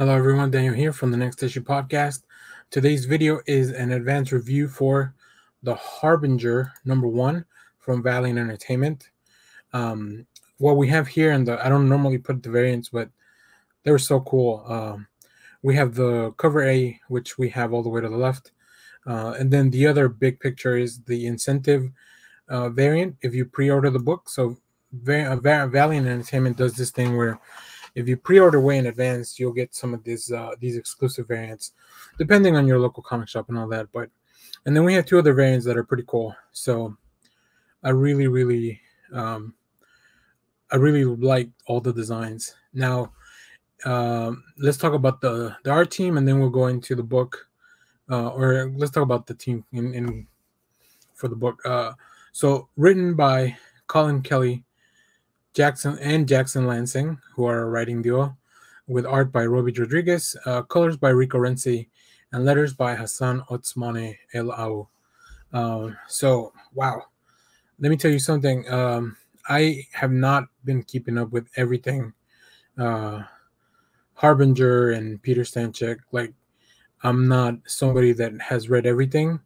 Hello everyone, Daniel here from the Next Issue Podcast. Today's video is an advanced review for the Harbinger #1 from Valiant Entertainment. What we have here, and I don't normally put the variants, but they were so cool. We have the cover A, which we have all the way to the left. And then the other big picture is the incentive variant if you pre-order the book. So Valiant Entertainment does this thing where if you pre-order way in advance, you'll get some of these exclusive variants, depending on your local comic shop and all that. And then we have two other variants that are pretty cool. So I really like all the designs. Now, let's talk about the art team, and then we'll go into the book, or let's talk about the team for the book. So written by Colin Kelly, Jackson LANZING, who are a writing duo, with art by ROBBI, colors by RENZI, and letters by HASSAN OTSMANE-ELHAOU. So wow, let me tell you something. I have not been keeping up with everything Harbinger and Peter Stanchek. Like, I'm not somebody that has read everything,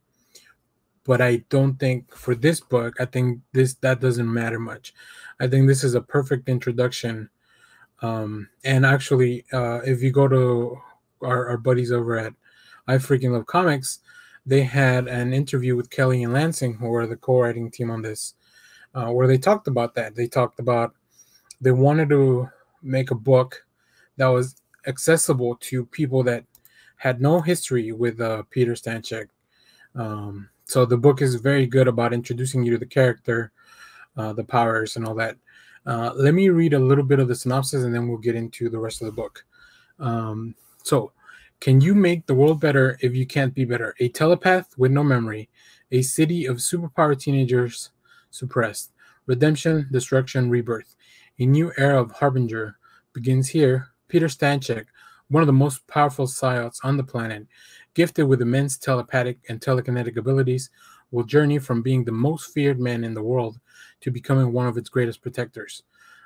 but I don't think for this book, I think that doesn't matter much. I think this is a perfect introduction. And actually, if you go to our buddies over at I Freaking Love Comics, they had an interview with Kelly and LANZING, who are the co-writing team on this, where they talked about that. They talked about they wanted to make a book that was accessible to people that had no history with Peter Stanchek. So the book is very good about introducing you to the character, the powers, and all that. Let me read a little bit of the synopsis, and then we'll get into the rest of the book. So, can you make the world better if you can't be better? A telepath with no memory. A city of superpowered teenagers suppressed. Redemption, destruction, rebirth. A new era of Harbinger begins here. Peter Stanchek, one of the most powerful psiots on the planet, gifted with immense telepathic and telekinetic abilities, will journey from being the most feared man in the world to becoming one of its greatest protectors.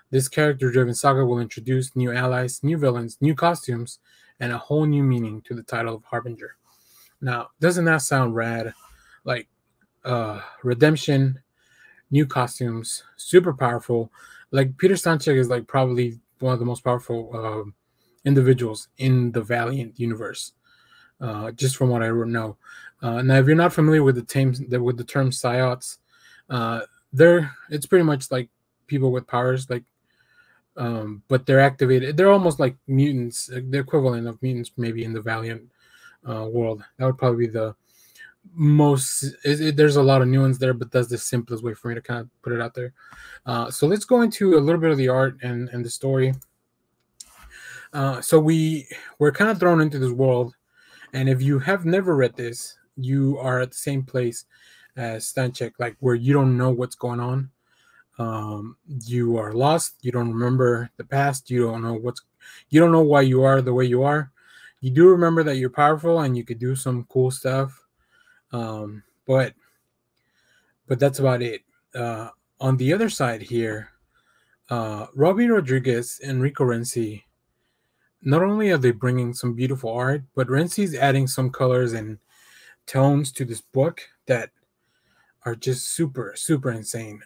This character-driven saga will introduce new allies, new villains, new costumes, and a whole new meaning to the title of Harbinger. Now, doesn't that sound rad? Like, redemption, new costumes, super powerful. Like, Peter Stanchek is like probably one of the most powerful individuals in the Valiant universe, just from what I know. Now, if you're not familiar with the term psiots, it's pretty much like people with powers, like, but they're activated. They're almost like mutants, the equivalent of mutants, maybe in the Valiant world. That would probably be the most. There's a lot of new ones there, but that's the simplest way for me to kind of put it out there. So let's go into a little bit of the art and the story. So we're kind of thrown into this world, and if you have never read this, you are at the same place as Stanchek, like where you don't know what's going on. You are lost. You don't remember the past. You don't know why you are the way you are. You do remember that you're powerful and you could do some cool stuff. But that's about it. On the other side here, ROBBI and RENZI, not only are they bringing some beautiful art, but RENZI's adding some colors and tones to this book that are just super insane.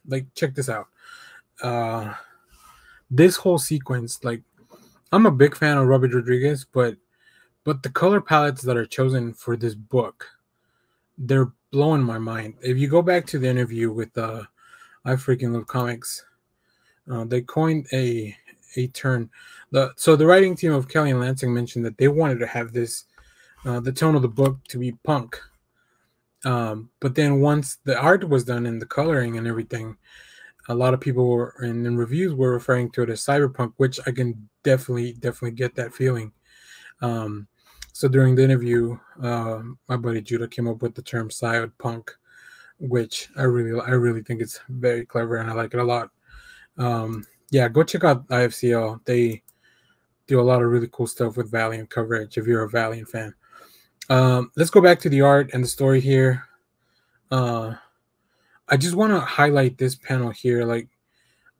Like, check this out. This whole sequence, like, I'm a big fan of ROBBI, but the color palettes that are chosen for this book, they're blowing my mind. If you go back to the interview with I Freaking Love Comics, they coined a term. So the writing team of Kelly and LANZING mentioned that they wanted to have this the tone of the book to be punk. But then once the art was done and the coloring and everything, a lot of people were in reviews were referring to it as cyberpunk, which I can definitely get that feeling. So during the interview, my buddy Judah came up with the term cyberpunk, which I really think it's very clever and I like it a lot. Yeah, go check out IFCL. They do a lot of really cool stuff with Valiant coverage if you're a Valiant fan. Let's go back to the art and the story here. I just want to highlight this panel here. Like,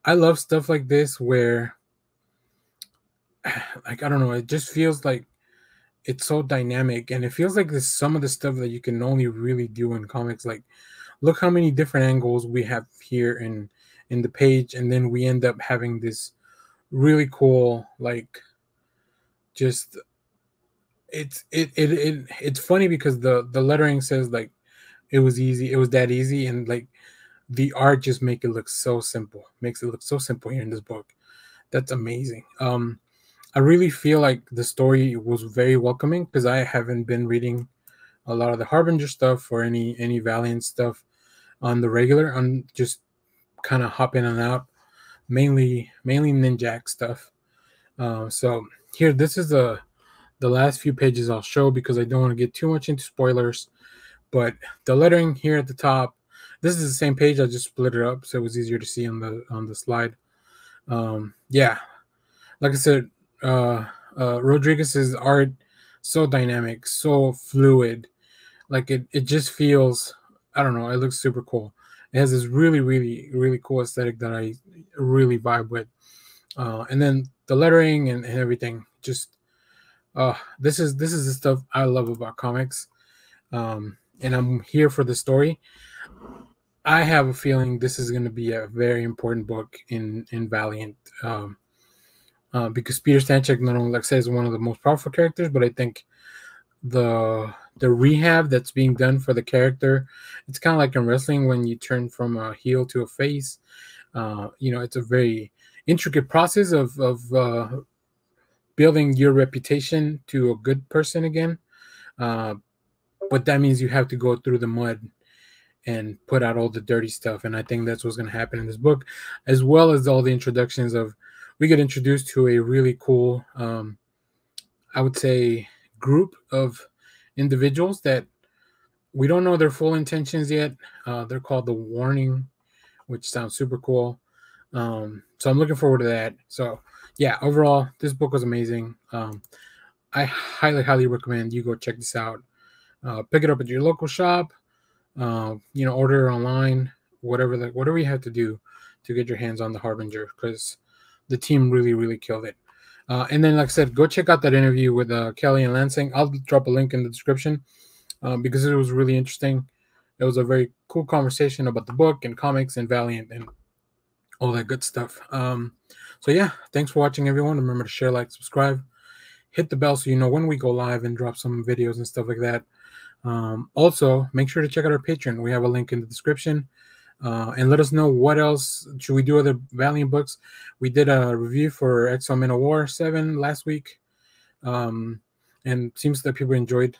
I love stuff like this where like, I don't know, it just feels like it's so dynamic, and it feels like there's some of the stuff that you can only really do in comics. Like, look how many different angles we have here in the page, and then we end up having this really cool, like, just it's funny because the lettering says like it was easy, it was that easy, and like the art just makes it look so simple, makes it look so simple here in this book. That's amazing. I really feel like the story was very welcoming because I haven't been reading a lot of the Harbinger stuff or any Valiant stuff on the regular. I'm just kind of hopping in and out, mainly Ninjak stuff. So here, this is the last few pages I'll show because I don't want to get too much into spoilers. But the lettering here at the top, this is the same page. I just split it up so it was easier to see on the slide. Yeah, like I said, Rodriguez's art, so dynamic, so fluid. Like it just feels, I don't know, it looks super cool. It has this really cool aesthetic that I really vibe with. And then the lettering and everything, just this is the stuff I love about comics. And I'm here for the story. I have a feeling this is going to be a very important book in Valiant, because Peter Stanchek, not only, like I said, is one of the most powerful characters, but I think the rehab that's being done for the character, it's kind of like in wrestling when you turn from a heel to a face. It's a very intricate process of building your reputation to a good person again. But that means you have to go through the mud and put out all the dirty stuff. And I think that's what's going to happen in this book, as well as all the introductions of, we get introduced to a really cool, I would say, group of individuals that we don't know their full intentions yet. They're called the Warning, which sounds super cool. So I'm looking forward to that. So yeah, overall, this book was amazing. I highly recommend you go check this out. Pick it up at your local shop. Order it online. Whatever you have to do to get your hands on the Harbinger, because the team really killed it. And then, like I said, go check out that interview with Kelly and LANZING. I'll drop a link in the description because it was really interesting. It was a very cool conversation about the book and comics and Valiant and all that good stuff. So yeah, thanks for watching, everyone. Remember to share, like, subscribe, hit the bell so you know when we go live and drop some videos and stuff like that. Also, make sure to check out our Patreon. We have a link in the description. And let us know what else should we do, other Valiant books. We did a review for X-Men-ELHAOU 7 last week, and seems that people enjoyed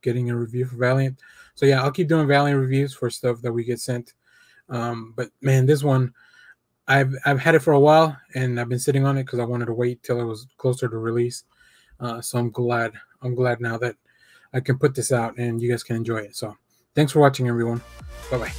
getting a review for Valiant. So yeah, I'll keep doing Valiant reviews for stuff that we get sent. But man, this one, I've had it for a while, and I've been sitting on it because I wanted to wait till it was closer to release. So I'm glad now that I can put this out and you guys can enjoy it. So thanks for watching, everyone. Bye bye.